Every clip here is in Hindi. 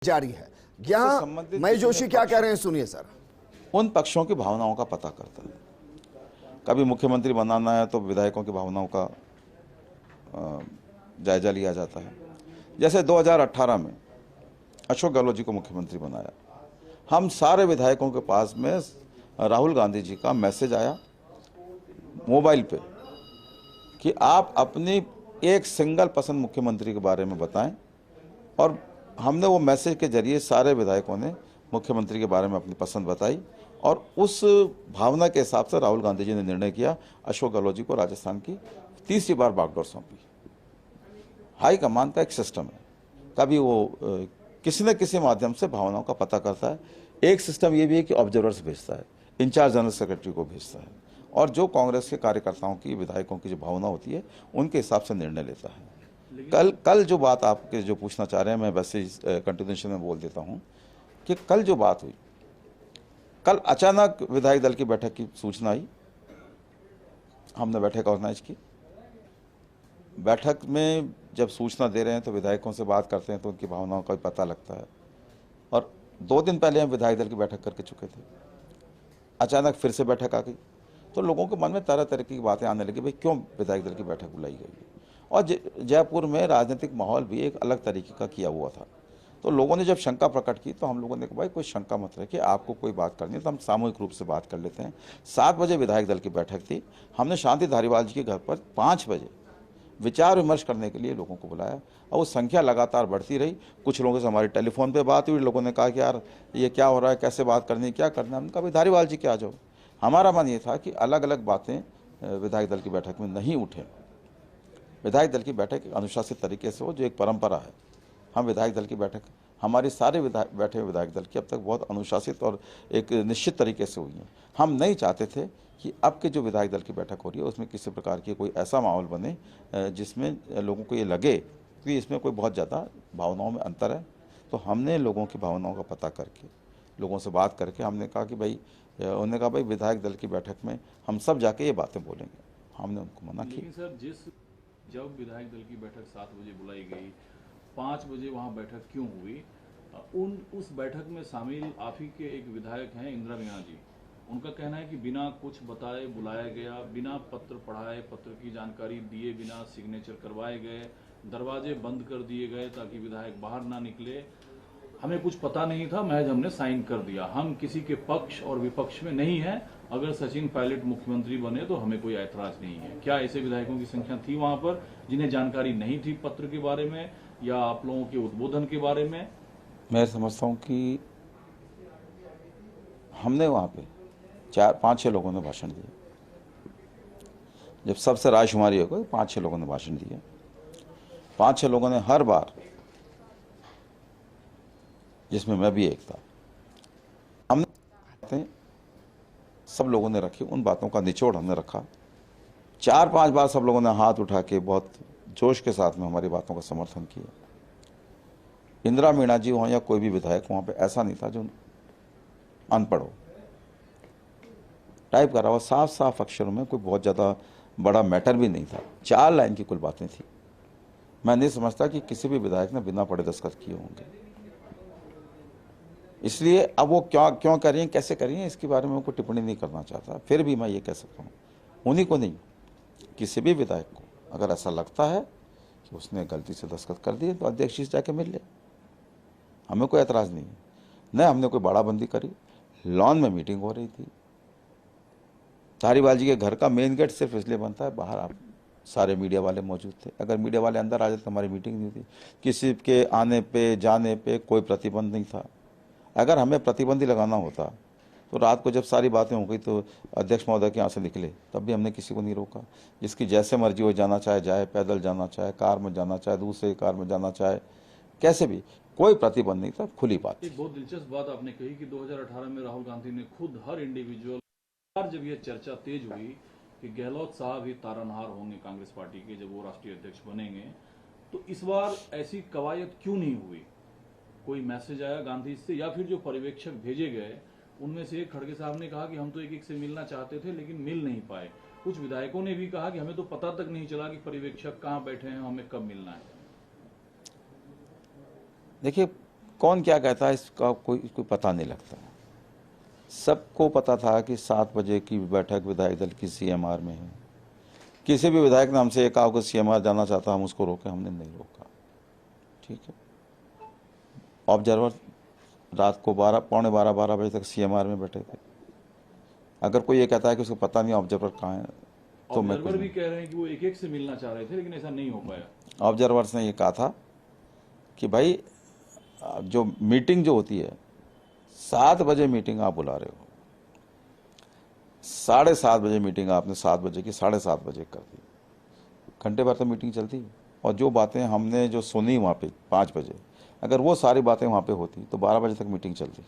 जारी है। यहाँ महेश जोशी क्या कह रहे हैं, सुनिए सर। उन पक्षों की भावनाओं का पता करता है। कभी मुख्यमंत्री बनाना है तो विधायकों की भावनाओं का जायजा लिया जाता है। जैसे 2018 में अशोक गहलोत जी को मुख्यमंत्री बनाया, हम सारे विधायकों के पास में राहुल गांधी जी का मैसेज आया मोबाइल पे कि आप अपनी एक सिंगल पसंद मुख्यमंत्री के बारे में बताएं, और हमने वो मैसेज के जरिए सारे विधायकों ने मुख्यमंत्री के बारे में अपनी पसंद बताई, और उस भावना के हिसाब से राहुल गांधी जी ने निर्णय किया अशोक गहलोत जी को राजस्थान की तीसरी बार बागडोर सौंपी। हाई कमान का एक सिस्टम है, कभी वो किसी न किसी माध्यम से भावनाओं का पता करता है। एक सिस्टम ये भी है कि ऑब्जर्वर्स भेजता है, इंचार्ज जनरल सेक्रेटरी को भेजता है, और जो कांग्रेस के कार्यकर्ताओं की, विधायकों की जो भावना होती है उनके हिसाब से निर्णय लेता है। कल जो बात आपके जो पूछना चाह रहे हैं, मैं वैसे ही कंटिन्यूशन में बोल देता हूं कि कल जो बात हुई, कल अचानक विधायक दल की बैठक की सूचना आई, हमने बैठक ऑर्गेनाइज की। बैठक में जब सूचना दे रहे हैं तो विधायकों से बात करते हैं तो उनकी भावनाओं का भी पता लगता है, और 2 दिन पहले हम विधायक दल की बैठक करके चुके थे। अचानक फिर से बैठक आ गई तो लोगों के मन में तरह तरह की बातें आने लगी, भाई क्यों विधायक दल की बैठक बुलाई गई है। और जयपुर में राजनीतिक माहौल भी एक अलग तरीके का किया हुआ था, तो लोगों ने जब शंका प्रकट की तो हम लोगों ने कहा भाई कोई शंका मत रखिए, आपको कोई बात करनी है तो हम सामूहिक रूप से बात कर लेते हैं। 7 बजे विधायक दल की बैठक थी, हमने शांति धारीवाल जी के घर पर 5 बजे विचार विमर्श करने के लिए लोगों को बुलाया, और वो संख्या लगातार बढ़ती रही। कुछ लोगों से हमारी टेलीफोन पे बात हुई, लोगों ने कहा कि यार ये क्या हो रहा है, कैसे बात करनी है, क्या करना है। हमने कहा भाई धारीवाल जी के आ जाओ। हमारा मन ये था कि अलग अलग बातें विधायक दल की बैठक में नहीं उठे। विधायक दल की बैठक एक अनुशासित तरीके से हो, जो एक परंपरा है। हम विधायक दल की बैठक, हमारी सारे बैठे विधायक दल की अब तक बहुत अनुशासित और एक निश्चित तरीके से हुई है। हम नहीं चाहते थे कि अब के जो विधायक दल की बैठक हो रही है उसमें किसी प्रकार की कोई ऐसा माहौल बने जिसमें लोगों को ये लगे कि इसमें कोई बहुत ज़्यादा भावनाओं में अंतर है। तो हमने लोगों की भावनाओं का पता करके, लोगों से बात करके हमने कहा कि भाई, उन्होंने कहा भाई विधायक दल की बैठक में हम सब जाके ये बातें बोलेंगे। हमने उनको मना किया। सर, जब विधायक दल की बैठक 7 बजे बुलाई गई, 5 बजे वहां बैठक क्यों हुई? उस बैठक में शामिल आप ही के एक विधायक हैं इंदिरा मीणा जी, उनका कहना है कि बिना कुछ बताए बुलाया गया, बिना पत्र पढ़ाए, पत्र की जानकारी दिए बिना सिग्नेचर करवाए गए, दरवाजे बंद कर दिए गए ताकि विधायक बाहर ना निकले। हमें कुछ पता नहीं था, महज हमने साइन कर दिया। हम किसी के पक्ष और विपक्ष में नहीं है। अगर सचिन पायलट मुख्यमंत्री बने तो हमें कोई ऐतराज नहीं है। क्या ऐसे विधायकों की संख्या थी वहां पर जिन्हें जानकारी नहीं थी पत्र के बारे में या आप लोगों के उद्बोधन के बारे में? मैं समझता हूँ कि हमने वहाँ पे 4-5-6 लोगों ने भाषण दिए। जब सबसे रायशुमारी हो गई, 5-6 लोगों ने भाषण दिए। 5-6 लोगों ने हर बार, जिसमें मैं भी एक था, हमने सब लोगों ने रखी, उन बातों का निचोड़ हमने रखा। 4-5 बार सब लोगों ने हाथ उठा के बहुत जोश के साथ में हमारी बातों का समर्थन किया। इंदिरा मीणा जी हो या कोई भी विधायक, वहां पे ऐसा नहीं था जो अनपढ़ हो। टाइप करा हुआ साफ साफ अक्षरों में, कोई बहुत ज़्यादा बड़ा मैटर भी नहीं था। 4 लाइन की कुल बातें थी। मैं नहीं समझता कि किसी भी विधायक ने बिना पढ़े दस्तखत किए होंगे। इसलिए अब वो क्यों कर रही हैं, कैसे कर रही हैं, इसके बारे में कोई टिप्पणी नहीं करना चाहता। फिर भी मैं ये कह सकता हूँ, उन्हीं को नहीं, किसी भी विधायक को अगर ऐसा लगता है कि उसने गलती से दस्तखत कर दिए तो अध्यक्ष जी से जाके मिल ले, हमें कोई एतराज़ नहीं है। न हमने कोई बड़ाबंदी करी। लॉन में मीटिंग हो रही थी, धारीवाल जी के घर का मेन गेट सिर्फ इसलिए बनता है, बाहर आप सारे मीडिया वाले मौजूद थे। अगर मीडिया वाले अंदर आ जाते तो हमारी मीटिंग नहीं थी। किसी के आने पे जाने पे कोई प्रतिबंध नहीं था। अगर हमें प्रतिबंध ही लगाना होता तो रात को जब सारी बातें हो गई तो अध्यक्ष महोदय के यहाँ से निकले, तब भी हमने किसी को नहीं रोका। जिसकी जैसे मर्जी हो जाना चाहे जाए, पैदल जाना चाहे, कार में जाना चाहे, दूसरे कार में जाना चाहे, कैसे भी, कोई प्रतिबंध नहीं था, खुली बात। एक बहुत दिलचस्प बात आपने कही कि 2018 में राहुल गांधी ने खुद हर इंडिविजुअल, जब यह चर्चा तेज हुई कि गहलोत साहब ही तारनहार होंगे कांग्रेस पार्टी के जब वो राष्ट्रीय अध्यक्ष बनेंगे, तो इस बार ऐसी कवायद क्यों नहीं हुई? कोई मैसेज आया गांधी से, या फिर जो पर्यवेक्षक भेजे गए उनमें से खड़गे साहब ने कहा कि हम तो एक एक से मिलना चाहते थे लेकिन मिल नहीं पाए। कुछ विधायकों ने भी कहा कि हमें तो पता तक नहीं चला कि पर्यवेक्षक कहाँ बैठे हैं, हमें कब मिलना है। देखिए, कौन क्या कहता है इसका कोई पता नहीं लगता। सबको पता था कि 7 बजे की बैठक विधायक दल की सीएमआर में है। किसी भी विधायक ने हमसे कहा कि सीएमआर जाना चाहता, हम उसको रोके, हमने नहीं रोका। ठीक है, ऑब्जर्वर रात को 12 बजे तक सीएमआर में बैठे थे। अगर कोई ये कहता है कि उसको पता नहीं ऑब्जर्वर कहाँ है, तो मैं ऑब्जर्वर भी कह रहे हैं कि वो एक से मिलना चाह रहे थे, लेकिन ऐसा नहीं हो पाया। ऑब्जर्वर्स ने ये कहा था कि भाई जो मीटिंग जो होती है 7 बजे मीटिंग आप बुला रहे हो, 7:30 बजे मीटिंग आपने 7 बजे की 7:30 बजे कर दी, घंटे भर तो मीटिंग चलती। और जो बातें हमने जो सुनी वहाँ पे 5 बजे, अगर वो सारी बातें वहाँ पे होती तो 12 बजे तक मीटिंग चलती,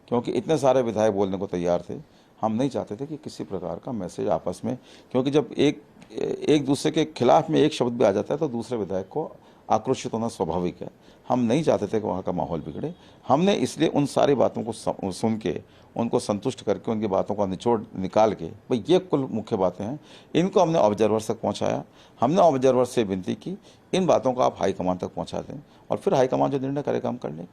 क्योंकि इतने सारे विधायक बोलने को तैयार थे। हम नहीं चाहते थे कि किसी प्रकार का मैसेज आपस में, क्योंकि जब एक दूसरे के खिलाफ में एक शब्द भी आ जाता है तो दूसरे विधायक को आक्रोशित होना स्वाभाविक है। हम नहीं चाहते थे कि वहाँ का माहौल बिगड़े। हमने इसलिए उन सारी बातों को सुन के, उनको संतुष्ट करके, उनकी बातों का निचोड़ निकाल के, भाई ये कुल मुख्य बातें हैं, इनको हमने ऑब्जर्वर तक पहुँचाया। हमने ऑब्जर्वर से विनती की इन बातों को आप हाईकमान तक पहुँचा दें और फिर हाईकमान जो निर्णय करेगा हम कर लें।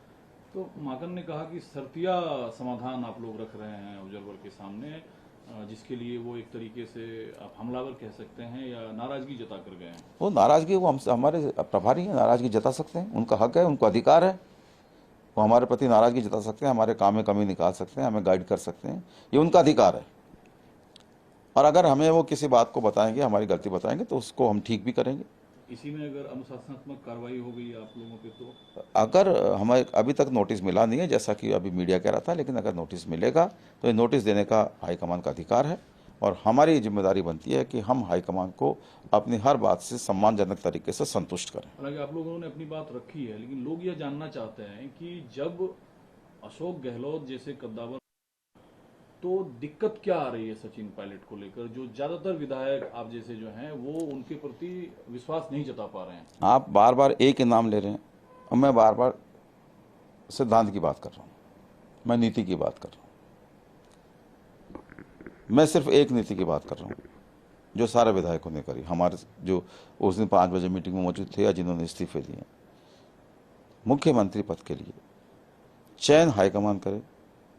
तो माकन ने कहा कि शर्तिया समाधान आप लोग रख रहे हैं ऑब्जर्वर के सामने, जिसके लिए वो एक तरीके से आप हमलावर कह सकते हैं या नाराजगी जता कर गए हैं। वो नाराजगी, वो हम हमारे प्रभारी हैं, नाराजगी जता सकते हैं, उनका हक है, उनको अधिकार है। वो हमारे प्रति नाराजगी जता सकते हैं, हमारे काम में कमी निकाल सकते हैं, हमें गाइड कर सकते हैं, ये उनका अधिकार है। और अगर हमें वो किसी बात को बताएंगे, हमारी गलती बताएंगे, तो उसको हम ठीक भी करेंगे। इसी में अगर अनुशासनात्मक कार्रवाई हो गई आप लोगों पे, तो अगर हमें अभी तक नोटिस मिला नहीं है, जैसा कि अभी मीडिया कह रहा था, लेकिन अगर नोटिस मिलेगा तो ये नोटिस देने का हाईकमान का अधिकार है और हमारी जिम्मेदारी बनती है कि हम हाईकमान को अपनी हर बात से सम्मानजनक तरीके से संतुष्ट करें। हालांकि आप लोगों ने अपनी बात रखी है, लेकिन लोग यह जानना चाहते हैं कि जब अशोक गहलोत जैसे कद्दावर, तो दिक्कत क्या आ रही है सचिन पायलट को लेकर, जो ज्यादातर विधायक आप जैसे जो हैं वो उनके प्रति विश्वास नहीं जता पा रहे हैं। आप बार बार एक ही नाम ले रहे हैं और मैं बार बार सिद्धांत की बात कर रहा हूँ, मैं नीति की बात कर रहा हूँ। मैं सिर्फ एक नीति की बात कर रहा हूँ जो सारे विधायकों ने करी, हमारे जो उस दिन 5 बजे मीटिंग में मौजूद थे या जिन्होंने इस्तीफे दिए। मुख्यमंत्री पद के लिए चयन हाईकमान करे,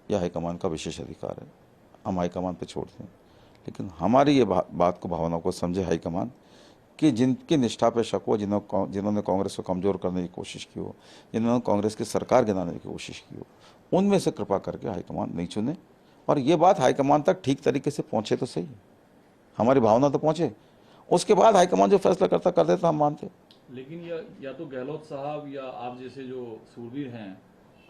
यह हाईकमान का विशेष अधिकार है, हम हाईकमान पे छोड़ दें। लेकिन हमारी ये बात को, भावना को समझे हाईकमान कि जिनकी निष्ठा पे शक हो, जिन्होंने कांग्रेस को कमज़ोर करने की कोशिश की हो, जिन्होंने कांग्रेस की सरकार गिराने की कोशिश की हो, उनमें से कृपा करके हाईकमान नहीं चुने। और ये बात हाईकमान तक ठीक तरीके से पहुँचे तो सही, हमारी भावना तो पहुँचे, उसके बाद हाईकमान जो फैसला करता कर देता हम मानते। लेकिन या तो गहलोत साहब या आप जैसे जो सूरवीर हैं,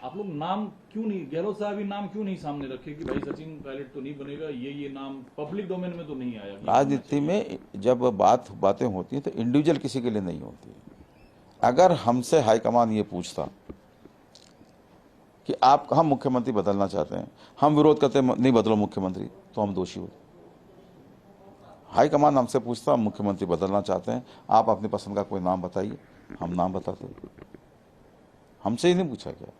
आप लोग नाम क्यों नहीं, गहलोत साहब ही नाम क्यों नहीं सामने रखे कि भाई सचिन पायलट तो नहीं बनेगा, ये नाम पब्लिक डोमेन में तो नहीं आया। राजनीति में जब बातें होती हैं तो इंडिविजुअल किसी के लिए नहीं होती। अगर हमसे हाईकमान ये पूछता कि हम मुख्यमंत्री बदलना चाहते हैं, हम विरोध करते नहीं बदलो मुख्यमंत्री, तो हम दोषी होते। हाईकमान हमसे पूछता हम मुख्यमंत्री बदलना चाहते हैं, आप अपनी पसंद का कोई नाम बताइए, हम नाम बताते। हमसे ही नहीं पूछा गया,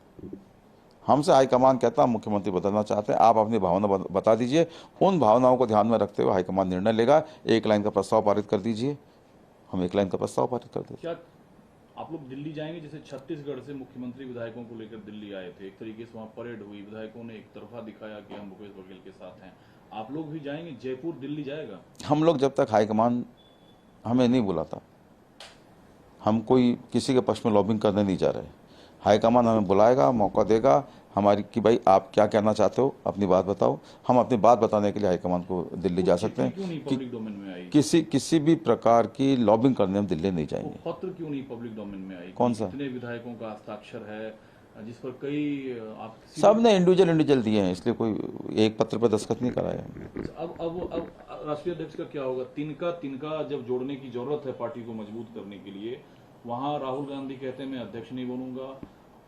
हमसे हाईकमान कहता हम मुख्यमंत्री बदलना चाहते हैं, आप अपनी भावना बता दीजिए, उन भावनाओं को ध्यान में रखते हुए हाईकमान निर्णय लेगा। 1 लाइन का प्रस्ताव पारित कर दीजिए, हम 1 लाइन का प्रस्ताव पारित कर देते। क्या आप लोग दिल्ली जाएंगे? जैसे छत्तीसगढ़ से मुख्यमंत्री विधायकों को लेकर दिल्ली आए थे, एक तरीके से वहाँ परेड हुई, विधायकों ने एक तरफा दिखाया कि हम भूपेश बघेल के साथ हैं। आप लोग भी जाएंगे? जयपुर दिल्ली जाएगा? हम लोग जब तक हाईकमान हमें नहीं बुलाता, हम कोई किसी के पक्ष में लॉबिंग करने नहीं जा रहे। हाईकमान हमें बुलाएगा, मौका देगा हमारी कि भाई आप क्या कहना चाहते हो, अपनी बात बताओ। हम अपनी बात बताने के लिए हाईकमान को दिल्ली जा सकते हैं। क्यों नहीं पब्लिक डोमेन में आई? किसी भी प्रकार की लॉबिंग करने हम दिल्ली नहीं जाएंगे। पत्र क्यों नहीं पब्लिक डोमेन में आई? कौन सा? कितने विधायकों का हस्ताक्षर है जिस पर कई आप सब ने इंडिविजुअल दिए हैं, इसलिए कोई एक पत्र पर दस्तखत नहीं कराया। अब राष्ट्रीय अध्यक्ष का क्या होगा? तिनका जब जोड़ने की जरूरत है पार्टी को मजबूत करने के लिए, वहां राहुल गांधी कहते हैं मैं अध्यक्ष नहीं बनूंगा।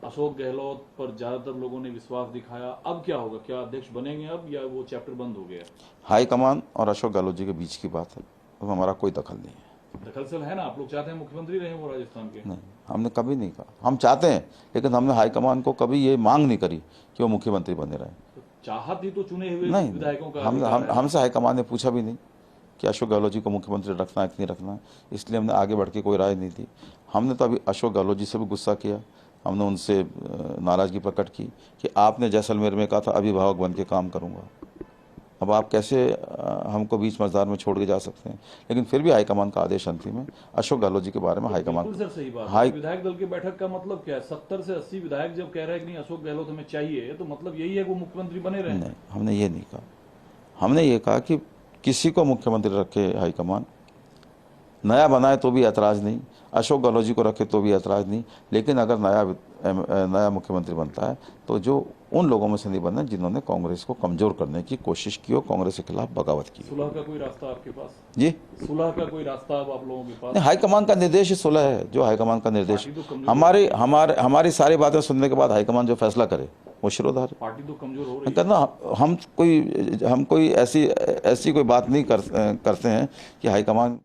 अशोक गहलोत पर ज्यादातर लोगों ने विश्वास दिखाया, अब क्या होगा? क्या अध्यक्ष बनेंगे अब, या वो चैप्टर बंद हो गया? हाईकमान और अशोक गहलोत जी के बीच की बात है, तो हमारा कोई दखल नहीं है। दखल है ना, आप लोग चाहते हैं मुख्यमंत्री रहे वो राजस्थान के? नहीं, हमने कभी नहीं कहा। हम चाहते हैं, लेकिन हमने हाईकमान को कभी ये मांग नहीं करी कि वो मुख्यमंत्री बने रहे। तो चाहत ही तो चुने हुए नहीं, विधायकों का हमसे हाईकमान ने पूछा भी नहीं कि अशोक गहलोत जी को मुख्यमंत्री रखना है कि नहीं रखना है, इसलिए हमने आगे बढ़ के कोई राय नहीं दी। हमने तो अभी अशोक गहलोत जी से भी गुस्सा किया हमने उनसे नाराज़गी प्रकट की कि आपने जैसलमेर में कहा था अभिभावक बन के काम करूंगा, अब आप कैसे हमको बीच मझधार में छोड़ के जा सकते हैं। लेकिन फिर भी हाईकमान का आदेश अंतिम है। अशोक गहलोत जी के बारे में हाईकमान बिल्कुल सर, सही बात है। विधायक दल की बैठक का मतलब क्या है? 70 से 80 विधायक जब कह रहे हैं कि नहीं अशोक गहलोत हमें चाहिए, तो मतलब यही है कि वो मुख्यमंत्री बने रहे? नहीं, हमने ये नहीं कहा। हमने ये कहा कि किसी को मुख्यमंत्री रखे हाईकमान, नया बनाए तो भी ऐतराज़ नहीं, अशोक गहलोत जी को रखे तो भी ऐतराज़ नहीं, लेकिन अगर नया मुख्यमंत्री बनता है तो जो उन लोगों में से नहीं बनना जिन्होंने कांग्रेस को कमज़ोर करने की कोशिश की और कांग्रेस के खिलाफ बगावत की। सुलह का कोई रास्ता आपके पास? जी, सुलह का कोई रास्ता अब आप लोगों के पास? नहीं, हाईकमान का निर्देश ही सुलह है। जो हाईकमान का निर्देश, हमारी सारी बातें सुनने के बाद हाईकमान जो फैसला करे वो शिरोधार्य है। पार्टी तो कमजोर हो रही है। करना हम कोई ऐसी कोई बात नहीं करते हैं कि हाईकमान